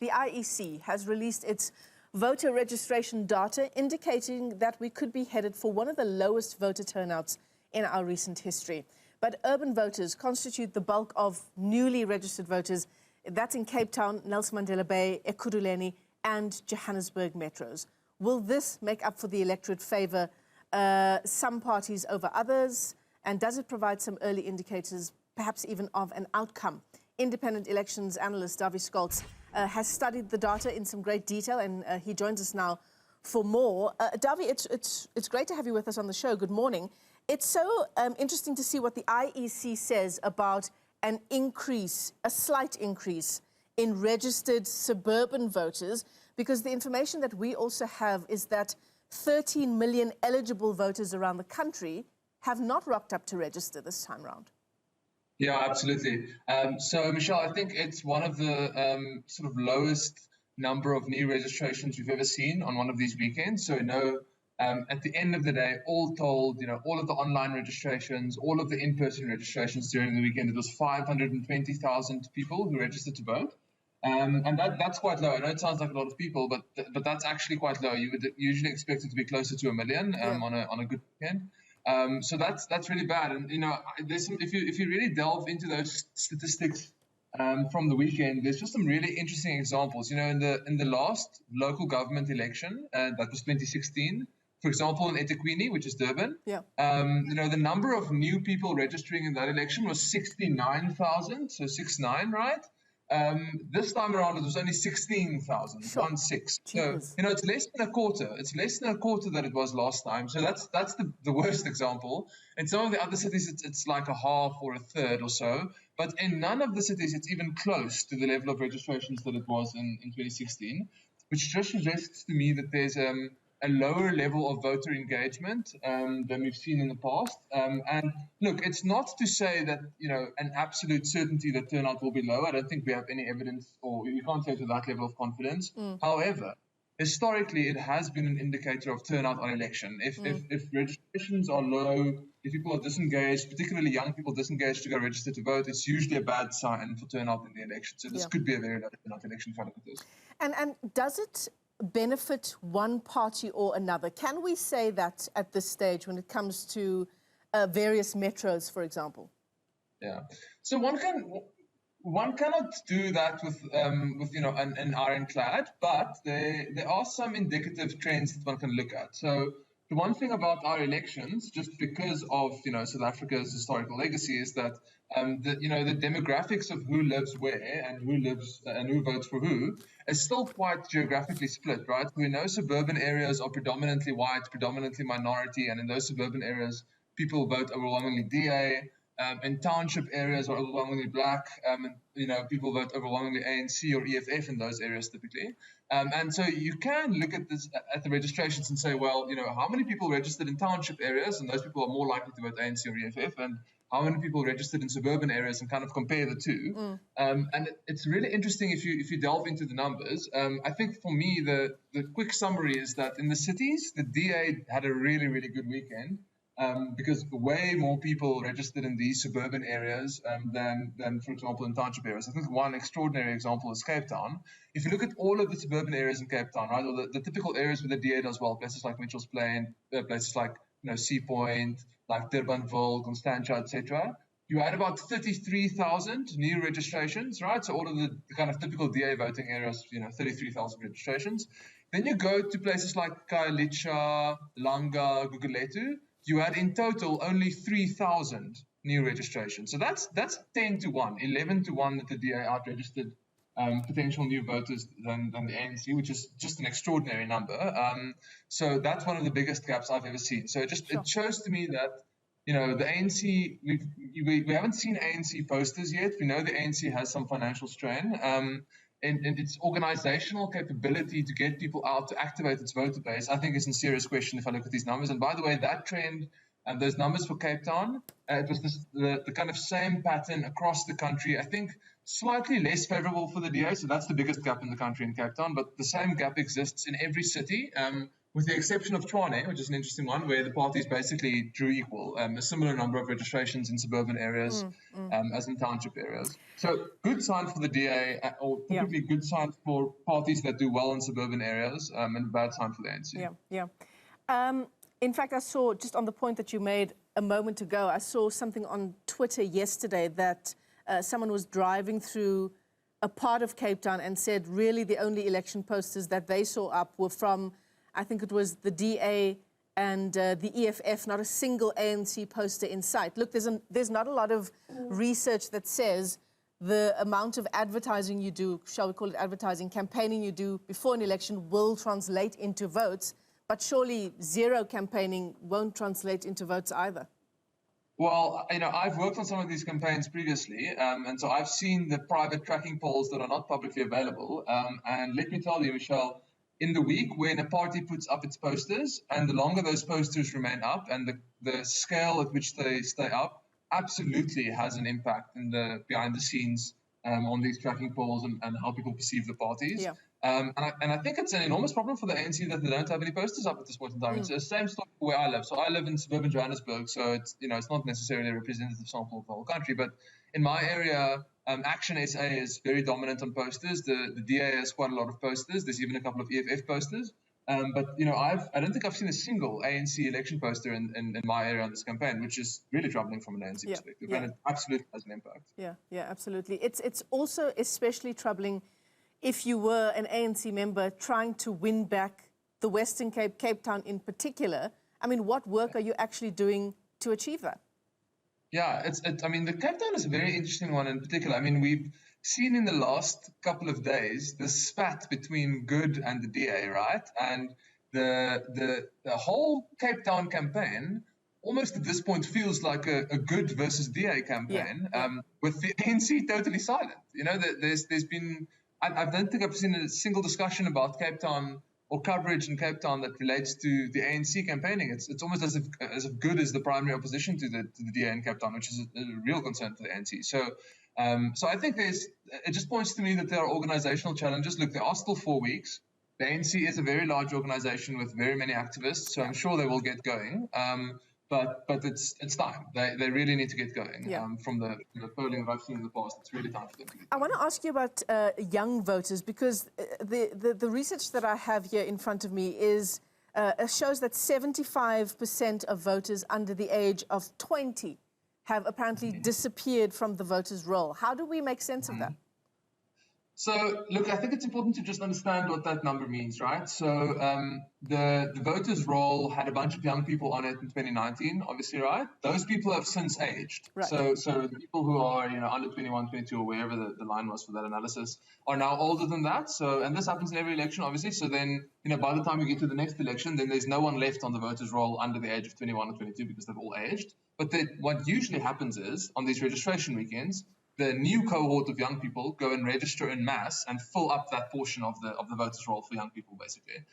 The IEC has released its voter registration data indicating that we could be headed for one of the lowest voter turnouts in our recent history. But urban voters constitute the bulk of newly registered voters. That's in Cape Town, Nelson Mandela Bay, Ekurhuleni and Johannesburg metros. Will this make up for the electorate favour some parties over others? And does it provide some early indicators, perhaps even of an outcome? Independent elections analyst Dawie Scholtz has studied the data in some great detail, and he joins us now for more. Dawie, it's great to have you with us on the show. Good morning. It's so interesting to see what the IEC says about an increase, a slight increase in registered suburban voters, because the information that we also have is that 13 million eligible voters around the country have not rocked up to register this time round. Yeah, absolutely. So, Michelle, I think it's one of the sort of lowest number of new registrations we've ever seen on one of these weekends. So, at the end of the day, all told, all of the online registrations, all of the in-person registrations during the weekend, it was 520,000 people who registered to vote. And that's quite low. I know it sounds like a lot of people, but that's actually quite low. You would usually expect it to be closer to 1 million on a good weekend. So that's really bad. And there's some, if you really delve into those statistics from the weekend, there's just some really interesting examples. In the last local government election, that was 2016. For example, in Ekurhuleni, which is Durban, the number of new people registering in that election was 69,000, so 69, right? This time around, it was only 16,000, 16. So, it's less than a quarter. It's less than a quarter that it was last time. So that's the worst example. In some of the other cities, it's like a half or a third or so. But in none of the cities, it's even close to the level of registrations that it was in 2016, which just suggests to me that there's a lower level of voter engagement than we've seen in the past. And look, it's not to say that, an absolute certainty that turnout will be low. I don't think we have any evidence, or we can't say to that level of confidence. However, historically, it has been an indicator of turnout on election. If registrations are low, if people are disengaged, particularly young people disengaged to go register to vote, it's usually a bad sign for turnout in the election. So this could be a very low turnout election if I look at this. And does it benefit one party or another? Can we say that at this stage when it comes to various metros, for example? Yeah. So one cannot do that with an ironclad, but there are some indicative trends that one can look at. So the one thing about our elections, just because of South Africa's historical legacy, is that the demographics of who lives where and who votes for who is still quite geographically split, right? We know suburban areas are predominantly white, predominantly minority, and in those suburban areas, people vote overwhelmingly DA. In township areas are overwhelmingly black, people vote overwhelmingly ANC or EFF in those areas typically. And so you can look at this at the registrations and say, well, how many people registered in township areas, and those people are more likely to vote ANC or EFF, and how many people registered in suburban areas, and kind of compare the two. And it's really interesting if you delve into the numbers. I think for me, the quick summary is that in the cities, the DA had a really, really good weekend. Because way more people registered in these suburban areas than, for example, in township areas. I think one extraordinary example is Cape Town. If you look at all of the suburban areas in Cape Town, right, or the typical areas where the DA does well, places like Mitchell's Plain, places like Sea Point, like Durbanville, Constantia, etc., you had about 33,000 new registrations, right? So all of the kind of typical DA voting areas, 33,000 registrations. Then you go to places like Khayelitsha, Langa, Gugulethu. You had in total only 3,000 new registrations. So that's 10 to 1, 11 to 1 that the DA out-registered potential new voters than the ANC, which is just an extraordinary number. So that's one of the biggest gaps I've ever seen. So it shows to me that, the ANC, we haven't seen ANC posters yet. We know the ANC has some financial strain. And its organizational capability to get people out to activate its voter base, I think is in serious question if I look at these numbers. And by the way, that trend and those numbers for Cape Town, it was the kind of same pattern across the country. I think slightly less favorable for the DA, so that's the biggest gap in the country in Cape Town, but the same gap exists in every city with the exception of Tshwane, which is an interesting one, where the parties basically drew equal, a similar number of registrations in suburban areas as in township areas. So good sign for the DA, or typically good sign for parties that do well in suburban areas, and bad sign for the ANC. In fact, I saw, just on the point that you made a moment ago, I saw something on Twitter yesterday that someone was driving through a part of Cape Town and said really the only election posters that they saw up were from, I think it was the DA and the EFF, not a single ANC poster in sight. Look, there's not a lot of research that says the amount of advertising you do, shall we call it advertising, campaigning you do before an election will translate into votes, but surely zero campaigning won't translate into votes either. Well, I've worked on some of these campaigns previously, and so I've seen the private tracking polls that are not publicly available. And let me tell you, Michelle, in the week when a party puts up its posters, and the longer those posters remain up, and the scale at which they stay up, absolutely has an impact in the behind the scenes on these tracking polls and how people perceive the parties. Yeah. And I think it's an enormous problem for the ANC that they don't have any posters up at this point in time. It's the same story where I live. So I live in suburban Johannesburg, so it's it's not necessarily a representative sample of the whole country. But in my area, Action SA is very dominant on posters. The DA has quite a lot of posters. There's even a couple of EFF posters. But I don't think I've seen a single ANC election poster in my area on this campaign, which is really troubling from an ANC perspective, and it absolutely has an impact. Yeah, absolutely. It's also especially troubling if you were an ANC member trying to win back the Western Cape, Cape Town in particular. I mean, what work are you actually doing to achieve that? Yeah, I mean, the Cape Town is a very interesting one in particular. I mean, we've seen in the last couple of days the spat between Good and the DA, right? And the whole Cape Town campaign almost at this point feels like a Good versus DA campaign, with the ANC totally silent. There's been, I don't think I've seen a single discussion about Cape Town or coverage in Cape Town that relates to the ANC campaigning. It's almost as if Good is the primary opposition to the DA in Cape Town, which is a real concern for the ANC. So I think it just points to me that there are organizational challenges. Look, there are still 4 weeks. The ANC is a very large organization with very many activists, so I'm sure they will get going. But it's time. They really need to get going. From the polling that I've seen in the past, it's really time for them to get going. I want to ask you about young voters, because the research that I have here in front of me shows that 75% of voters under the age of 20 have apparently disappeared from the voters' roll. How do we make sense of that? So, look, I think it's important to just understand what that number means, right? So the voters' roll had a bunch of young people on it in 2019, obviously, right? Those people have since aged. Right. So the people who are, under 21, 22, or wherever the line was for that analysis, are now older than that. So, and this happens in every election, obviously. So then, by the time we get to the next election, then there's no one left on the voters' roll under the age of 21 or 22 because they've all aged. But what usually happens is, on these registration weekends, the new cohort of young people go and register en masse and fill up that portion of the voters' roll for young people, basically.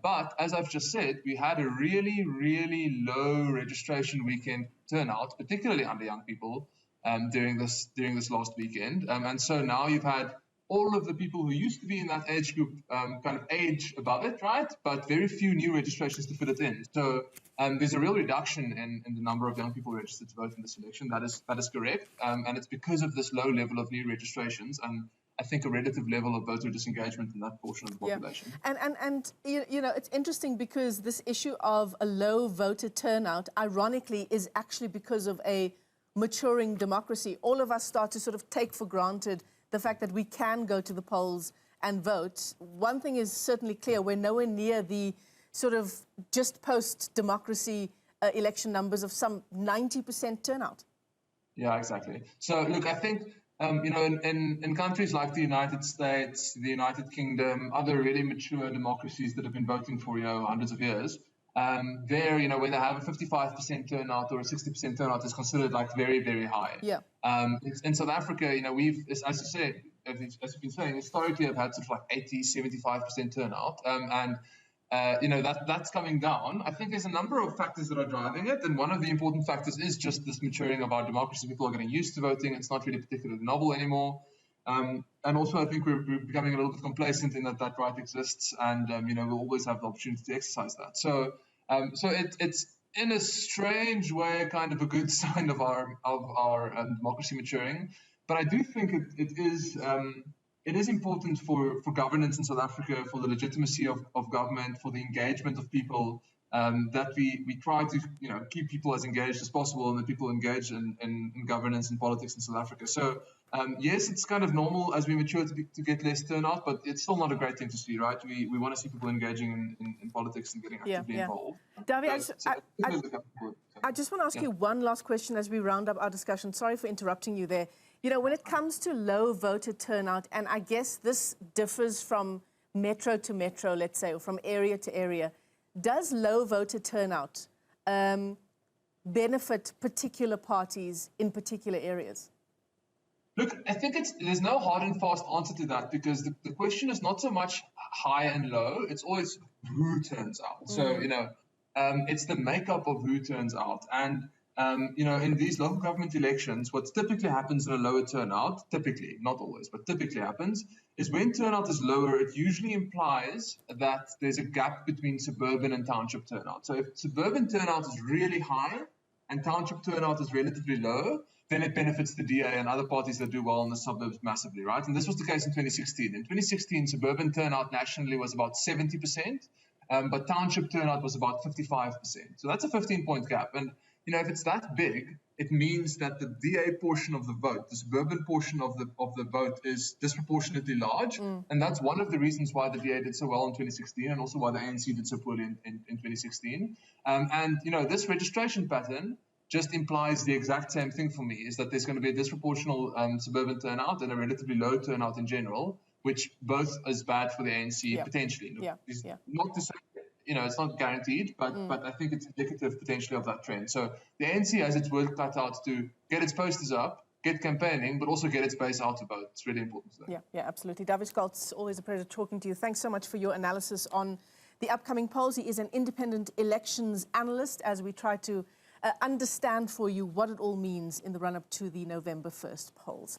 But as I've just said, we had a really, really low registration weekend turnout, particularly under young people, during this last weekend. And so now you've had all of the people who used to be in that age group kind of age above it, right? But very few new registrations to fit it in. So there's a real reduction in the number of young people registered to vote in this election. That is correct. And it's because of this low level of new registrations and I think a relative level of voter disengagement in that portion of the population. And it's interesting because this issue of a low voter turnout, ironically, is actually because of a maturing democracy. All of us start to sort of take for granted the fact that we can go to the polls and vote. One thing is certainly clear, we're nowhere near the sort of just post-democracy election numbers of some 90% turnout. Yeah, exactly. So, look, I think, in countries like the United States, the United Kingdom, other really mature democracies that have been voting for, hundreds of years, where they have a 55% turnout or a 60% turnout is considered like very, very high. Yeah. In South Africa, we've, as you said, as you've been saying, historically have had sort of like 80, 75% turnout. That's coming down. I think there's a number of factors that are driving it. And one of the important factors is just this maturing of our democracy. People are getting used to voting. It's not really particularly novel anymore. And also, I think we're becoming a little bit complacent in that right exists, and we'll always have the opportunity to exercise that. So, it's in a strange way kind of a good sign of our democracy maturing. But I do think it is important for governance in South Africa, for the legitimacy of government, for the engagement of people, that we try to keep people as engaged as possible, and that people engage in governance and politics in South Africa. So yes, it's kind of normal as we mature to get less turnout, but it's still not a great thing to see, right? We want to see people engaging in politics and getting actively involved. Dawie, I just want to ask you one last question as we round up our discussion. Sorry for interrupting you there. When it comes to low voter turnout, and I guess this differs from metro to metro, let's say, or from area to area, does low voter turnout benefit particular parties in particular areas? Look, I think there's no hard and fast answer to that, because the question is not so much high and low, it's always who turns out. So, it's the makeup of who turns out. And, in these local government elections, what typically happens in a lower turnout, typically, not always, but typically happens, is when turnout is lower, it usually implies that there's a gap between suburban and township turnout. So if suburban turnout is really high and township turnout is relatively low, then it benefits the DA and other parties that do well in the suburbs massively, right? And this was the case in 2016. In 2016, suburban turnout nationally was about 70%, but township turnout was about 55%. So that's a 15-point gap. And, if it's that big, it means that the DA portion of the vote, the suburban portion of the vote, is disproportionately large. And that's one of the reasons why the DA did so well in 2016, and also why the ANC did so poorly in 2016. This registration pattern just implies the exact same thing for me, is that there's going to be a disproportional suburban turnout and a relatively low turnout in general, which both is bad for the ANC potentially. Not to say, it's not guaranteed, but I think it's indicative potentially of that trend. So the ANC has its work cut out to get its posters up, get campaigning, but also get its base out to vote. It's really important to that. Yeah, absolutely. Dawie Scholtz, always a pleasure talking to you. Thanks so much for your analysis on the upcoming polls. He is an independent elections analyst, as we try to understand for you what it all means in the run-up to the November 1st polls.